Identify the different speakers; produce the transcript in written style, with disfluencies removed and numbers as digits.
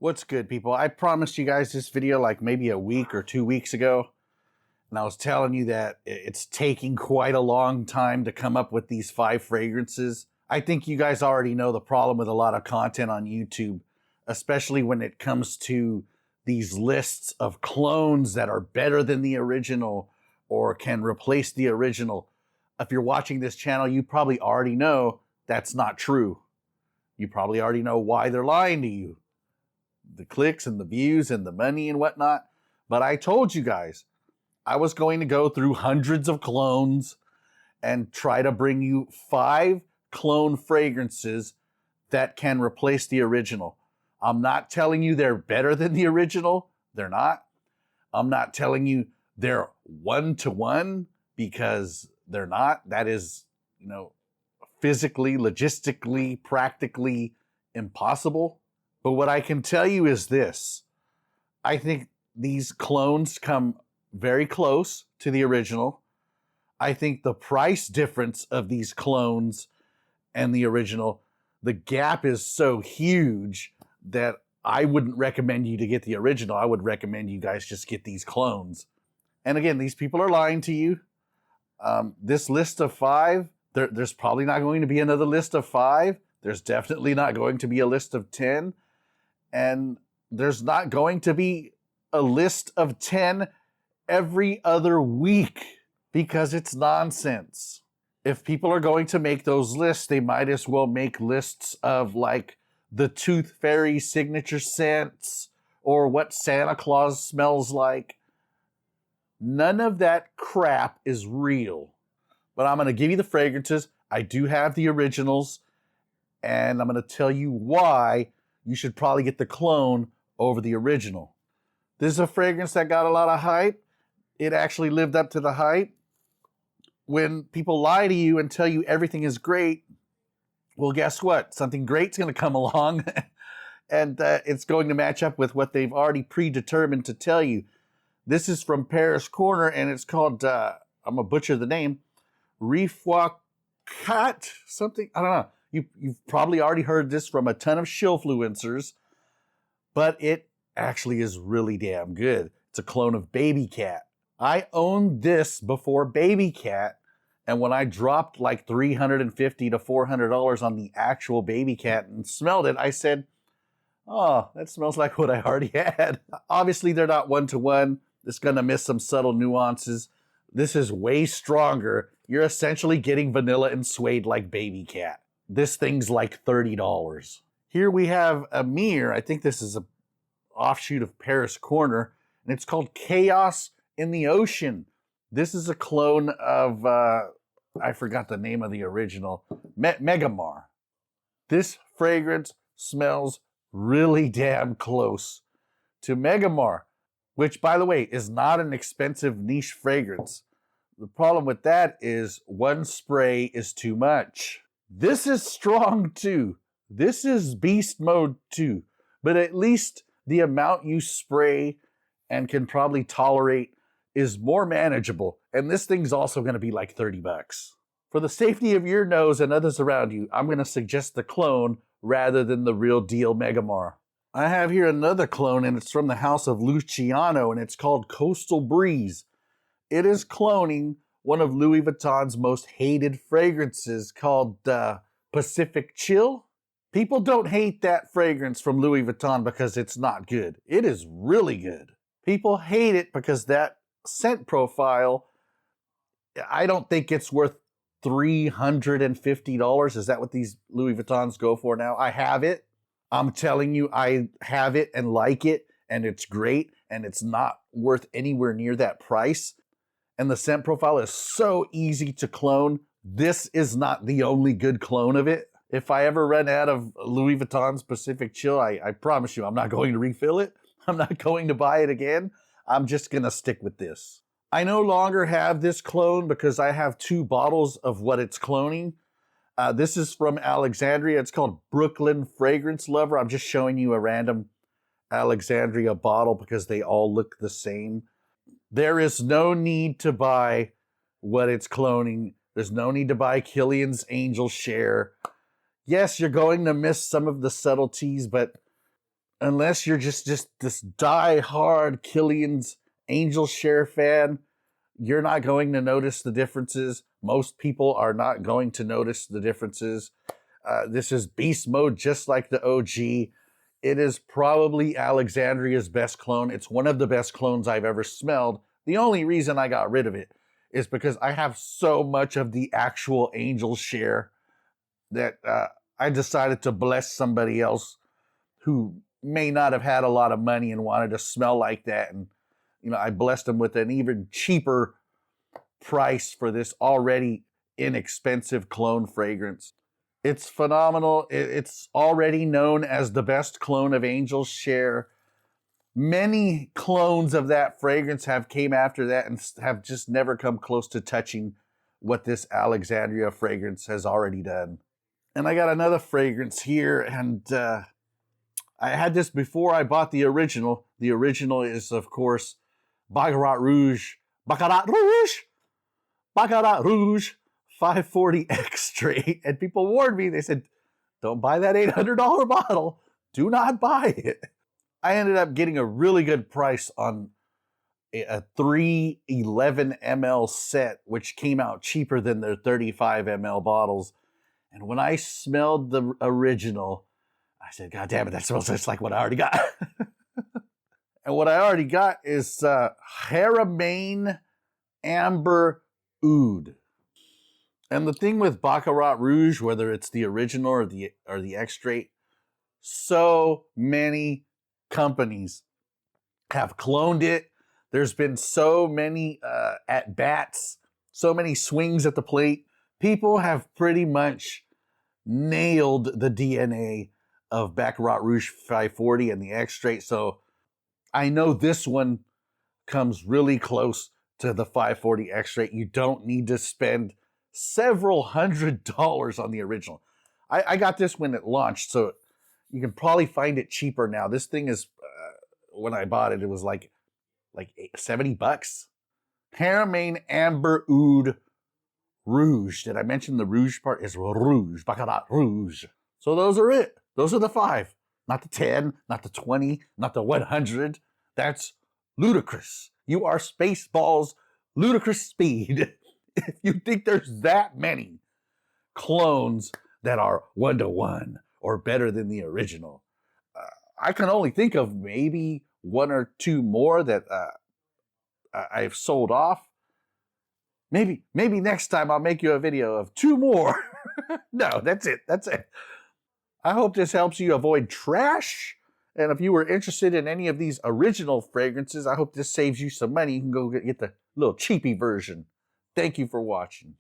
Speaker 1: What's good, people? I promised you guys this video like maybe a week or 2 weeks ago. And I was telling you that it's taking quite a long time to come up with these 5 fragrances. I think you guys already know the problem with a lot of content on YouTube, especially when it comes to these lists of clones that are better than the original or can replace the original. If you're watching this channel, you probably already know that's not true. You probably already know why they're lying to you. The clicks and the views and the money and whatnot. But I told you guys, I was going to go through hundreds of clones and try to bring you 5 clone fragrances that can replace the original. I'm not telling you they're better than the original. They're not. I'm not telling you they're 1-to-1 because they're not. That is, physically, logistically, practically impossible. But what I can tell you is this. I think these clones come very close to the original. I think the price difference of these clones and the original, the gap is so huge that I wouldn't recommend you to get the original. I would recommend you guys just get these clones. And again, these people are lying to you. This list of 5, there's probably not going to be another list of 5. There's definitely not going to be a list of 10. And there's not going to be a list of 10 every other week because it's nonsense. If people are going to make those lists, they might as well make lists of like the Tooth Fairy signature scents or what Santa Claus smells like. None of that crap is real. But I'm going to give you the fragrances. I do have the originals, and I'm going to tell you why you should probably get the clone over the original. This is a fragrance that got a lot of hype. It actually lived up to the hype. When people lie to you and tell you everything is great, well, guess what? Something great's going to come along, and it's going to match up with what they've already predetermined to tell you. This is from Paris Corner, and it's called, I'm going to butcher the name, Refroicat, something, I don't know. You've probably already heard this from a ton of shillfluencers, but it actually is really damn good. It's a clone of Baby Cat. I owned this before Baby Cat, and when I dropped like $350 to $400 on the actual Baby Cat and smelled it, I said, oh, that smells like what I already had. Obviously, they're not 1-to-1. It's going to miss some subtle nuances. This is way stronger. You're essentially getting vanilla and suede like Baby Cat. This thing's like $30. Here we have a mirror. I think this is an offshoot of Paris Corner, and it's called Chaos in the Ocean. This is a clone of, I forgot the name of the original, Megamar. This fragrance smells really damn close to Megamar, which, by the way, is not an expensive niche fragrance. The problem with that is one spray is too much. This is strong too. This is beast mode too. But at least the amount you spray and can probably tolerate is more manageable. And this thing's also going to be like $30. For the safety of your nose and others around you, I'm going to suggest the clone rather than the real deal Megamar. I have here another clone, and it's from the house of Luciano, and it's called Coastal Breeze. It is cloning one of Louis Vuitton's most hated fragrances called Pacific Chill. People don't hate that fragrance from Louis Vuitton because it's not good. It is really good. People hate it because that scent profile, I don't think it's worth $350. Is that what these Louis Vuittons go for now? I have it. I'm telling you, I have it and like it, and it's great, and it's not worth anywhere near that price. And the scent profile is so easy to clone. This is not the only good clone of it. If I ever run out of Louis Vuitton's Pacific Chill, I promise you I'm not going to refill it. I'm not going to buy it again. I'm just going to stick with this. I no longer have this clone because I have 2 bottles of what it's cloning. This is from Alexandria. It's called Brooklyn Fragrance Lover. I'm just showing you a random Alexandria bottle because they all look the same. There is no need to buy what it's cloning. There's no need to buy Killian's Angel Share. Yes, you're going to miss some of the subtleties, but unless you're just this die-hard Killian's Angel Share fan, you're not going to notice the differences. Most people are not going to notice the differences. This is beast mode, just like the OG. It is probably Alexandria's best clone. It's one of the best clones I've ever smelled. The only reason I got rid of it is because I have so much of the actual Angel Share that I decided to bless somebody else who may not have had a lot of money and wanted to smell like that. And, you know, I blessed them with an even cheaper price for this already inexpensive clone fragrance. It's phenomenal. It's already known as the best clone of Angel Share. Many clones of that fragrance have came after that and have just never come close to touching what this Alexandria fragrance has already done. And I got another fragrance here, and I had this before I bought the original. The original is, of course, Baccarat Rouge. Baccarat Rouge! Baccarat Rouge 540 X-Straight. And people warned me. They said, don't buy that $800 bottle. Do not buy it. I ended up getting a really good price on a 311 ml set, which came out cheaper than their 35 ml bottles. And when I smelled the original, I said, God damn it, that smells just like what I already got. And what I already got is Haramain Amber Oud. And the thing with Baccarat Rouge, whether it's the original or the X-Straight, so many companies have cloned it. There's been so many at-bats, so many swings at the plate. People have pretty much nailed the DNA of Baccarat Rouge 540 and the X-Straight. So I know this one comes really close to the 540 X-Straight. You don't need to spend several $100s on the original. I got this when it launched, so you can probably find it cheaper now. This thing is, when I bought it, it was like $70. Haramain Amber Oud Rouge. Did I mention the rouge part? It's Rouge, Baccarat Rouge. So those are it. Those are the 5. Not the 10, not the 20, not the 100. That's ludicrous. You are Spaceballs ludicrous speed. If you think there's that many clones that are 1-to-1 or better than the original, I can only think of maybe 1 or 2 more that I've sold off. Maybe next time I'll make you a video of 2 more. No, that's it. That's it. I hope this helps you avoid trash. And if you were interested in any of these original fragrances, I hope this saves you some money. You can go get the little cheapy version. Thank you for watching.